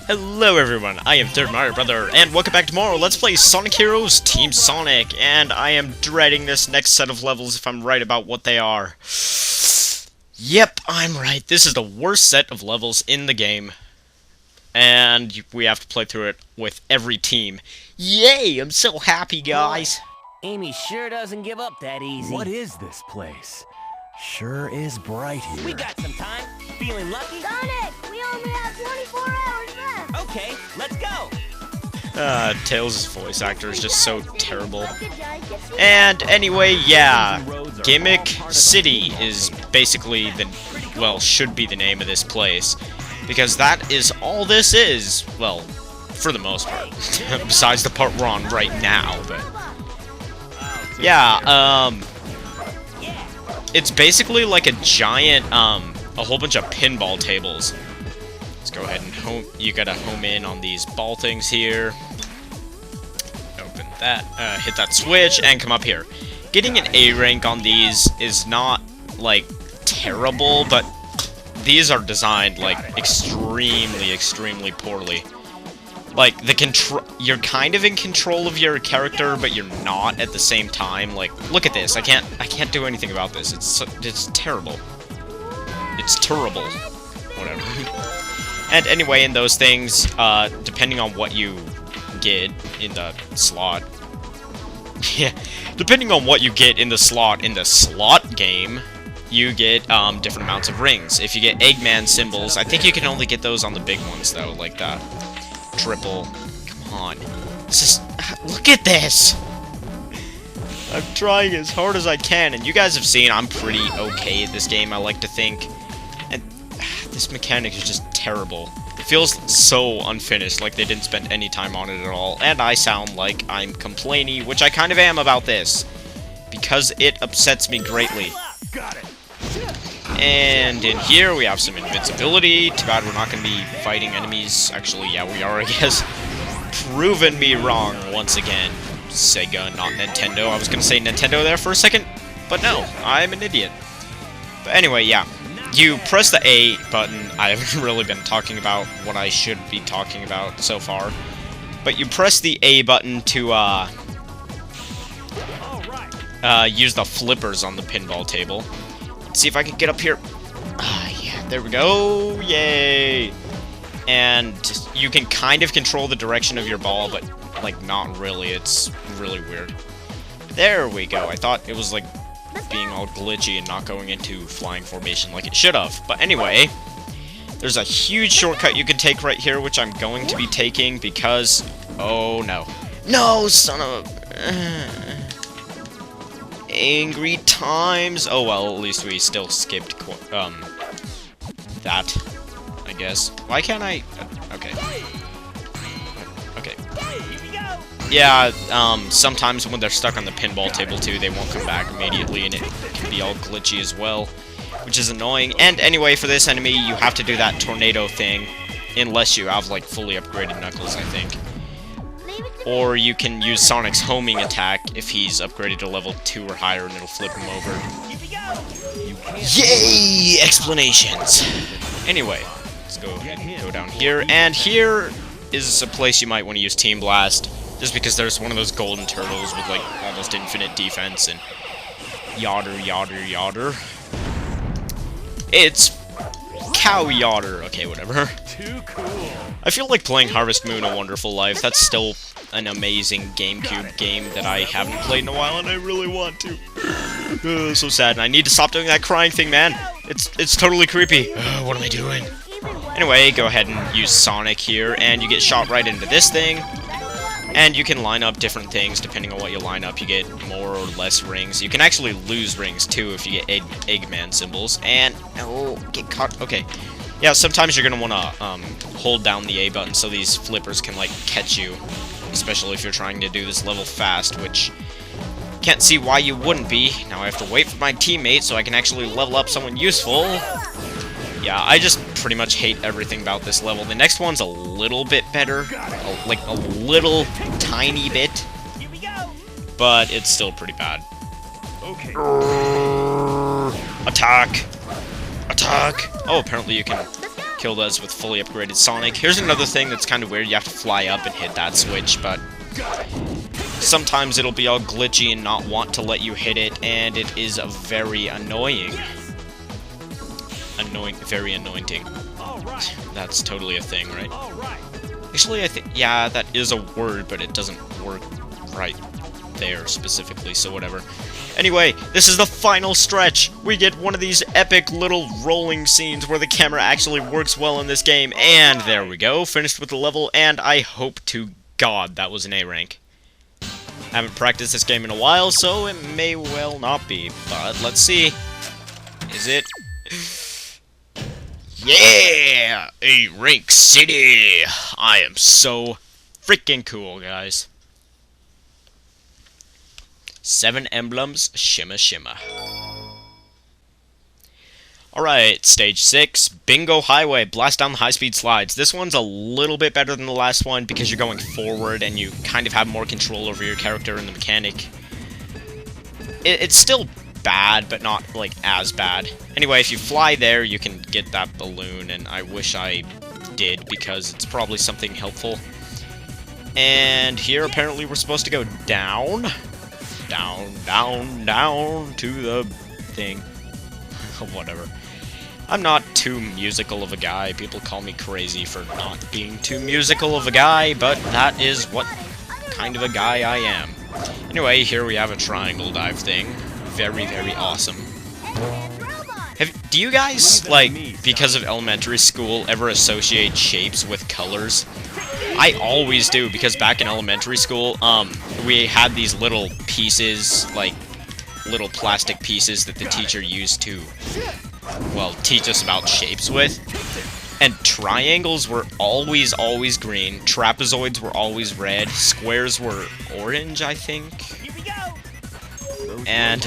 Hello everyone, I am Third Mario Brother, and welcome back to more Let's Play Sonic Heroes Team Sonic, and I am dreading this next set of levels if I'm right about what they are. Yep, I'm right, this is the worst set of levels in the game, and we have to play through it with every team. Yay, I'm so happy, guys! Amy sure doesn't give up that easy. What is this place? Sure is bright here. We got some time. Feeling lucky? Sonic, we only have 24 hours left. Okay, let's go. Tails' voice actor is just so terrible. And anyway, yeah, Gimmick City is basically should be the name of this place. Because that is all this is. Well, for the most part. Besides the part we're on right now, but... yeah, it's basically like a giant, a whole bunch of pinball tables. Let's go ahead and you gotta home in on these ball things here. Open that, hit that switch, and come up here. Getting an A rank on these is not, like, terrible, but these are designed, like, extremely poorly. Like, you're kind of in control of your character, but you're not at the same time. Like, look at this. I can't do anything about this. It's terrible. It's terrible. Whatever. And anyway, in those things, depending on what you get in the slot... yeah, depending on what you get in the slot game, you get, different amounts of rings. If you get Eggman symbols, I think you can only get those on the big ones, though, like the... triple. Come on. This is... look at this! I'm trying as hard as I can, and you guys have seen I'm pretty okay at this game, I like to think. And this mechanic is just terrible. It feels so unfinished, like they didn't spend any time on it at all. And I sound like I'm complaining, which I kind of am about this. Because it upsets me greatly. Got it. And in here, we have some invincibility. Too bad we're not going to be fighting enemies. Actually, yeah, we are, I guess. Proving me wrong once again. Sega, not Nintendo. I was going to say Nintendo there for a second, but no, I'm an idiot. But anyway, yeah. You press the A button. I haven't really been talking about what I should be talking about so far. But you press the A button to, use the flippers on the pinball table. See if I can get up here. Yeah, there we go. Yay! And you can kind of control the direction of your ball, but, like, not really. It's really weird. There we go. I thought it was, like, being all glitchy and not going into flying formation like it should have. But anyway, there's a huge shortcut you can take right here, which I'm going to be taking because... oh, no. No, son of a... angry times. Oh well, at least we still skipped that, I guess. Why can't I? Okay. Okay. Yeah, sometimes when they're stuck on the pinball table too, they won't come back immediately, and it can be all glitchy as well, which is annoying. And anyway, for this enemy, you have to do that tornado thing, unless you have, like, fully upgraded Knuckles, I think. Or you can use Sonic's homing attack if he's upgraded to level 2 or higher, and it'll flip him over. Yay! Explanations! Anyway, let's go ahead and go down here. And here is a place you might want to use Team Blast, just because there's one of those golden turtles with, like, almost infinite defense, and yodder. It's Cow Yodder. Okay, whatever. Too cool. I feel like playing Harvest Moon: A Wonderful Life. That's still an amazing GameCube game that I haven't played in a while, and I really want to. So sad, and I need to stop doing that crying thing, man. It's totally creepy. What am I doing? Anyway, go ahead and use Sonic here, and you get shot right into this thing. And you can line up different things depending on what you line up. You get more or less rings. You can actually lose rings too if you get Eggman symbols. And oh, get caught. Okay. Yeah, sometimes you're gonna wanna hold down the A button so these flippers can, like, catch you, especially if you're trying to do this level fast, which can't see why you wouldn't be. Now I have to wait for my teammate so I can actually level up someone useful. Yeah, I just pretty much hate everything about this level. The next one's a little bit better, like a little tiny bit, but it's still pretty bad. Okay. Attack! Attack! Oh, apparently you can Killed us with fully upgraded Sonic. Here's another thing that's kind of weird. You have to fly up and hit that switch, but sometimes it'll be all glitchy and not want to let you hit it, and it is a very annoying. Very anointing. That's totally a thing, right? Actually, I think, yeah, that is a word, but it doesn't work right there specifically, so whatever. Anyway, this is the final stretch. We get one of these epic little rolling scenes where the camera actually works well in this game, and there we go, finished with the level, and I hope to God that was an A rank. I haven't practiced this game in a while, so it may well not be, but let's see. Is it? Yeah! A rank city! I am so freaking cool, guys. 7 emblems, shimma shimma. Alright, stage 6, Bingo Highway, blast down the high-speed slides. This one's a little bit better than the last one because you're going forward and you kind of have more control over your character and the mechanic. It's still bad, but not, like, as bad. Anyway, if you fly there, you can get that balloon, and I wish I did because it's probably something helpful. And here, apparently, we're supposed to go down. Down, down, down to the thing. Whatever. I'm not too musical of a guy. People call me crazy for not being too musical of a guy, but that is what kind of a guy I am. Anyway, here we have a triangle dive thing. Very, very awesome. Do you guys, like, because of elementary school, ever associate shapes with colors? I always do, because back in elementary school, we had these little pieces, like, little plastic pieces that the teacher used to, well, teach us about shapes with. And triangles were always green, trapezoids were always red, squares were orange, I think. And,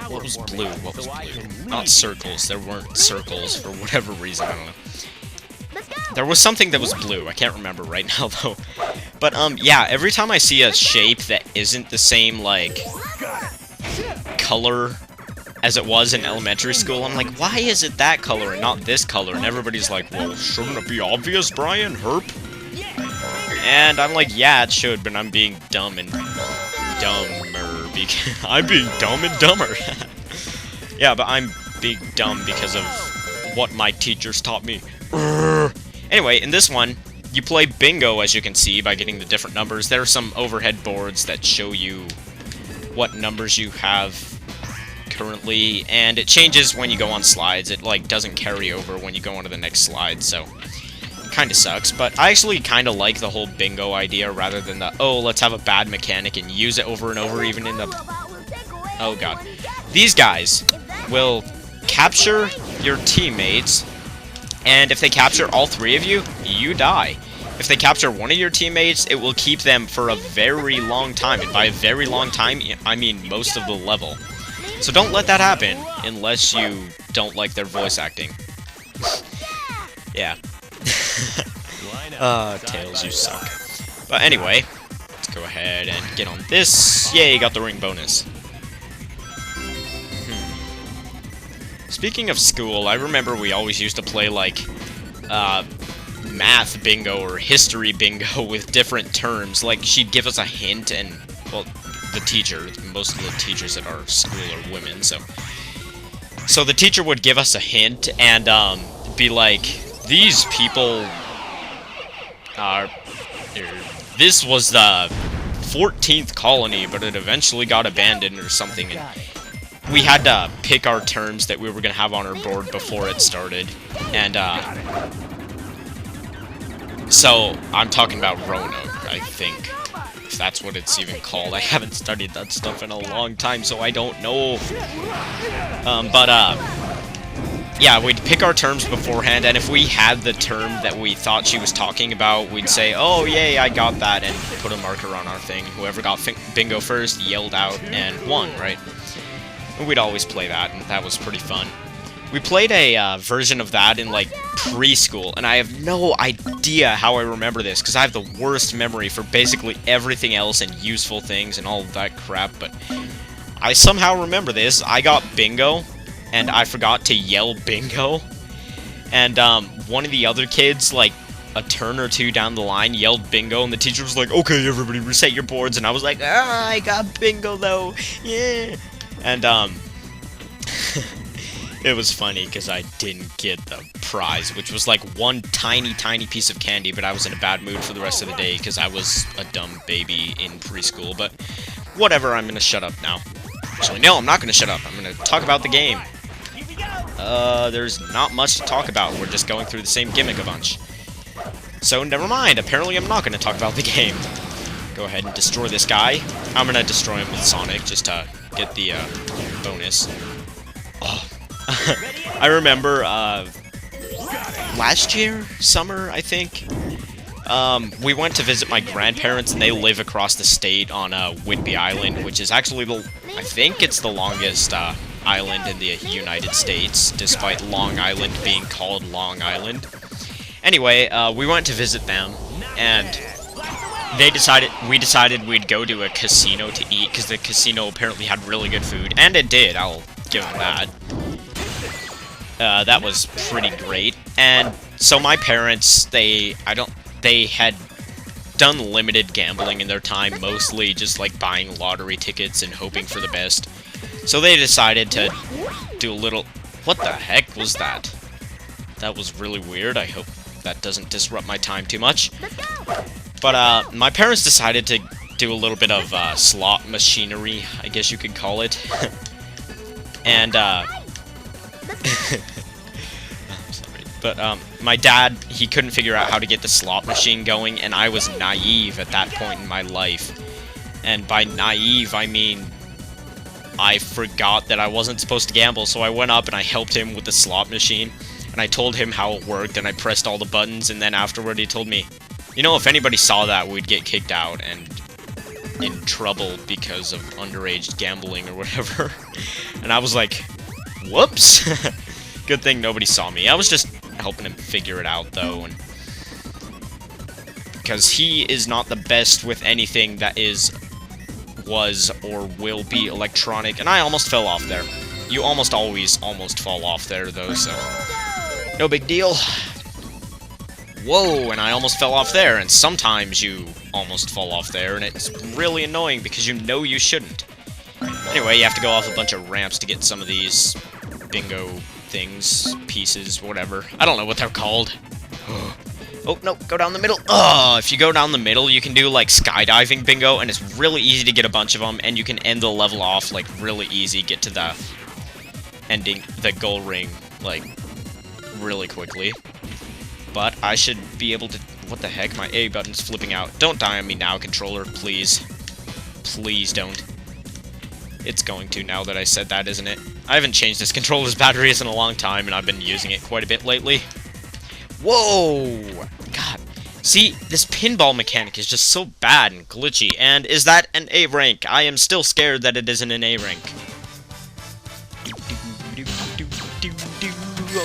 what was blue? What was blue? Not circles. There weren't circles for whatever reason, I don't know. There was something that was blue. I can't remember right now, though. But, yeah, every time I see a shape that isn't the same, like, color as it was in elementary school, I'm like, why is it that color and not this color? And everybody's like, well, shouldn't it be obvious, Brian? Herp? And I'm like, yeah, it should, but I'm being dumb and dumber. I'm being dumb and dumber. Yeah, but I'm being dumb because of what my teachers taught me. Anyway, in this one, you play bingo, as you can see, by getting the different numbers. There are some overhead boards that show you what numbers you have currently, and it changes when you go on slides. It, like, doesn't carry over when you go on to the next slide, so kind of sucks. But I actually kind of like the whole bingo idea rather than the, oh, let's have a bad mechanic and use it over and over, even in the... Oh, God. These guys will capture your teammates, and if they capture all 3 of you, you die. If they capture one of your teammates, it will keep them for a very long time, and by a very long time, I mean most of the level. So don't let that happen, unless you don't like their voice acting. Yeah. Tails, you suck. But anyway, let's go ahead and get on this. Yay, got the ring bonus. Speaking of school, I remember we always used to play, like, math bingo or history bingo with different terms. Like, she'd give us a hint, and, well, the teacher, most of the teachers at our school are women, so the teacher would give us a hint and, be like, these people are... This was the 14th colony, but it eventually got abandoned or something, and we had to pick our terms that we were going to have on our board before it started, and, so, I'm talking about Roanoke, I think, if that's what it's even called. I haven't studied that stuff in a long time, so I don't know. Yeah, we'd pick our terms beforehand, and if we had the term that we thought she was talking about, we'd say, oh, yay, I got that, and put a marker on our thing. Whoever got bingo first yelled out and won, right? And we'd always play that, and that was pretty fun. We played a version of that in, like, preschool, and I have no idea how I remember this, because I have the worst memory for basically everything else and useful things and all of that crap, but I somehow remember this. I got bingo, and I forgot to yell bingo. And one of the other kids, like a turn or two down the line, yelled bingo, and the teacher was like, "Okay, everybody, reset your boards." And I was like, "Ah, I got bingo though, yeah." And it was funny because I didn't get the prize, which was like one tiny piece of candy. But I was in a bad mood for the rest of the day because I was a dumb baby in preschool. But whatever, I'm gonna shut up now. Actually, no, I'm not gonna shut up. I'm gonna talk about the game. There's not much to talk about. We're just going through the same gimmick a bunch. So, never mind. Apparently, I'm not going to talk about the game. Go ahead and destroy this guy. I'm going to destroy him with Sonic just to get the bonus. Oh. I remember last year, summer, I think, we went to visit my grandparents, and they live across the state on Whidbey Island, which is actually I think it's the longest island in the United States, despite Long Island being called Long Island. Anyway, we went to visit them, and we decided we'd go to a casino to eat, because the casino apparently had really good food, and it did, I'll give them that. That was pretty great. And so my parents, they had done limited gambling in their time, mostly just like buying lottery tickets and hoping for the best. So they decided to do a little... What the heck was that? That was really weird. I hope that doesn't disrupt my time too much. But my parents decided to do a little bit of slot machinery, I guess you could call it. And but my dad, he couldn't figure out how to get the slot machine going, and I was naive at that point in my life. And by naive, I mean I forgot that I wasn't supposed to gamble, so I went up and I helped him with the slot machine, and I told him how it worked, and I pressed all the buttons, and then afterward he told me, you know, if anybody saw that, we'd get kicked out and in trouble because of underage gambling or whatever. And I was like, whoops. Good thing nobody saw me. I was just helping him figure it out, though, and because he is not the best with anything that was or will be electronic, and I almost fell off there. You almost always almost fall off there, though, so no big deal. Whoa, and I almost fell off there, and sometimes you almost fall off there, and it's really annoying because you know you shouldn't. Anyway, you have to go off a bunch of ramps to get some of these bingo things, pieces, whatever. I don't know what they're called. Oh, no, go down the middle. Oh, if you go down the middle, you can do, like, skydiving bingo, and it's really easy to get a bunch of them, and you can end the level off, like, really easy, get to the ending, the goal ring, like, really quickly. But I should be able to... What the heck? My A button's flipping out. Don't die on me now, controller, please. Please don't. It's going to now that I said that, isn't it? I haven't changed this controller's batteries in a long time, and I've been using it quite a bit lately. Whoa! God. See, this pinball mechanic is just so bad and glitchy. And is that an A rank? I am still scared that it isn't an A rank.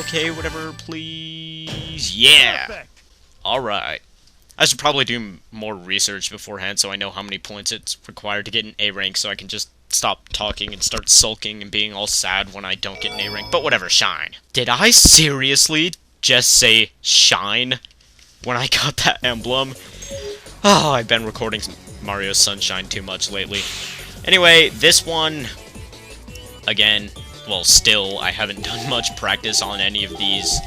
Okay, whatever, please. Yeah! Alright. I should probably do more research beforehand so I know how many points it's required to get an A rank, so I can just stop talking and start sulking and being all sad when I don't get an A rank. But whatever, shine. Did I seriously just say shine when I got that emblem? Oh, I've been recording Mario Sunshine too much lately. Anyway, this one, again, well, still, I haven't done much practice on any of these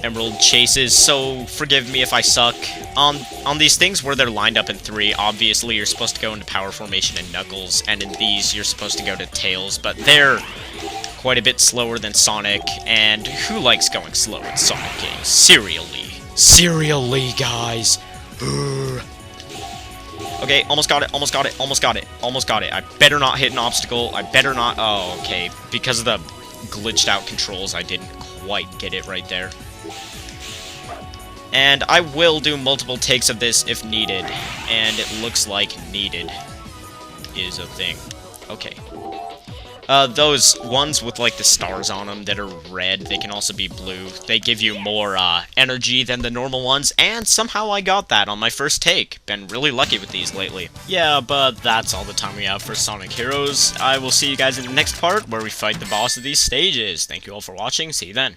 emerald chases, so forgive me if I suck. On these things where they're lined up in 3, obviously you're supposed to go into power formation and Knuckles, and in these you're supposed to go to Tails, but they're quite a bit slower than Sonic, and who likes going slow in Sonic games? Serially. Serially, guys. Okay, almost got it, almost got it, almost got it, almost got it. I better not hit an obstacle, I better not... Oh, okay. Because of the glitched out controls, I didn't quite get it right there. And I will do multiple takes of this if needed, and it looks like needed is a thing. Okay. Those ones with, like, the stars on them that are red, they can also be blue. They give you more, energy than the normal ones, and somehow I got that on my first take. Been really lucky with these lately. Yeah, but that's all the time we have for Sonic Heroes. I will see you guys in the next part, where we fight the boss of these stages. Thank you all for watching, see you then.